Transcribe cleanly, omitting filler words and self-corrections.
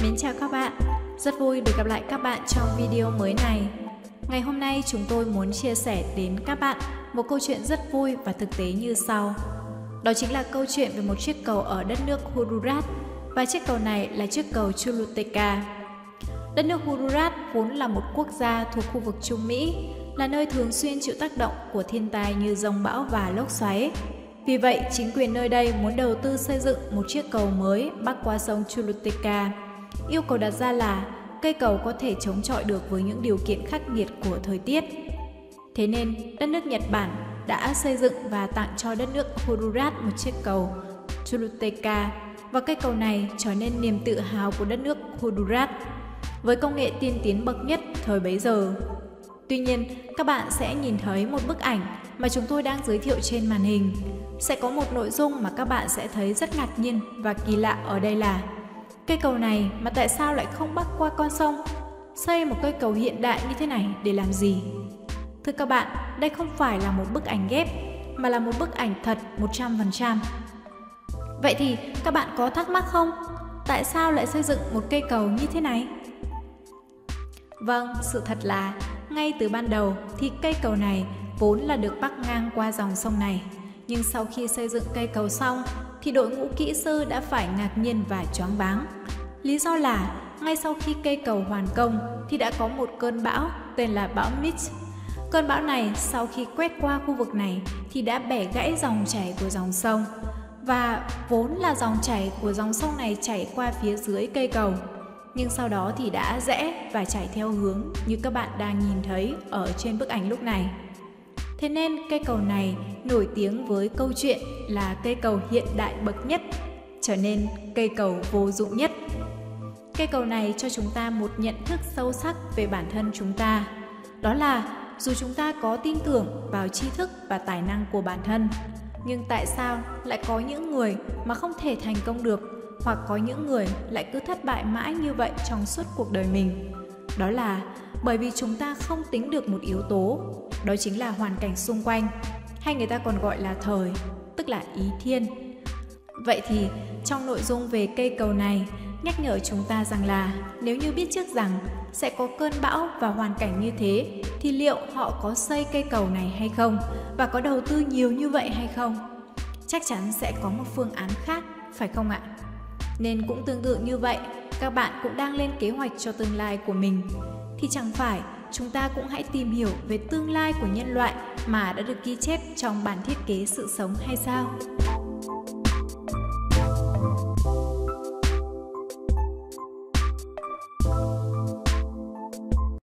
Mến chào các bạn, rất vui được gặp lại các bạn trong video mới này. Ngày hôm nay chúng tôi muốn chia sẻ đến các bạn một câu chuyện rất vui và thực tế như sau. Đó chính là câu chuyện về một chiếc cầu ở đất nước Honduras, và chiếc cầu này là chiếc cầu Choluteca. Đất nước Honduras vốn là một quốc gia thuộc khu vực Trung Mỹ, là nơi thường xuyên chịu tác động của thiên tai như giông bão và lốc xoáy. Vì vậy, chính quyền nơi đây muốn đầu tư xây dựng một chiếc cầu mới bắc qua sông Choluteca. Yêu cầu đặt ra là cây cầu có thể chống chọi được với những điều kiện khắc nghiệt của thời tiết. Thế nên, đất nước Nhật Bản đã xây dựng và tặng cho đất nước Honduras một chiếc cầu Choluteca, và cây cầu này trở nên niềm tự hào của đất nước Honduras với công nghệ tiên tiến bậc nhất thời bấy giờ. Tuy nhiên, các bạn sẽ nhìn thấy một bức ảnh mà chúng tôi đang giới thiệu trên màn hình. Sẽ có một nội dung mà các bạn sẽ thấy rất ngạc nhiên và kỳ lạ ở đây là cây cầu này mà tại sao lại không bắc qua con sông? Xây một cây cầu hiện đại như thế này để làm gì? Thưa các bạn, đây không phải là một bức ảnh ghép mà là một bức ảnh thật 100%. Vậy thì các bạn có thắc mắc không? Tại sao lại xây dựng một cây cầu như thế này? Vâng, sự thật là ngay từ ban đầu thì cây cầu này vốn là được bắc ngang qua dòng sông này. Nhưng sau khi xây dựng cây cầu xong thì đội ngũ kỹ sư đã phải ngạc nhiên và choáng váng. Lý do là ngay sau khi cây cầu hoàn công thì đã có một cơn bão tên là bão Mitch. Cơn bão này sau khi quét qua khu vực này thì đã bẻ gãy dòng chảy của dòng sông. Và vốn là dòng chảy của dòng sông này chảy qua phía dưới cây cầu, nhưng sau đó thì đã rẽ và chảy theo hướng như các bạn đang nhìn thấy ở trên bức ảnh lúc này. Thế nên cây cầu này nổi tiếng với câu chuyện là cây cầu hiện đại bậc nhất, trở nên cây cầu vô dụng nhất. Cây cầu này cho chúng ta một nhận thức sâu sắc về bản thân chúng ta. Đó là dù chúng ta có tin tưởng vào tri thức và tài năng của bản thân, nhưng tại sao lại có những người mà không thể thành công được, hoặc có những người lại cứ thất bại mãi như vậy trong suốt cuộc đời mình? Đó là bởi vì chúng ta không tính được một yếu tố, đó chính là hoàn cảnh xung quanh, hay người ta còn gọi là thời, tức là ý thiên. Vậy thì trong nội dung về cây cầu này nhắc nhở chúng ta rằng là nếu như biết trước rằng sẽ có cơn bão và hoàn cảnh như thế thì liệu họ có xây cây cầu này hay không, và có đầu tư nhiều như vậy hay không? Chắc chắn sẽ có một phương án khác, phải không ạ? Nên cũng tương tự như vậy, các bạn cũng đang lên kế hoạch cho tương lai của mình. Thì chẳng phải chúng ta cũng hãy tìm hiểu về tương lai của nhân loại mà đã được ghi chép trong bản thiết kế sự sống hay sao?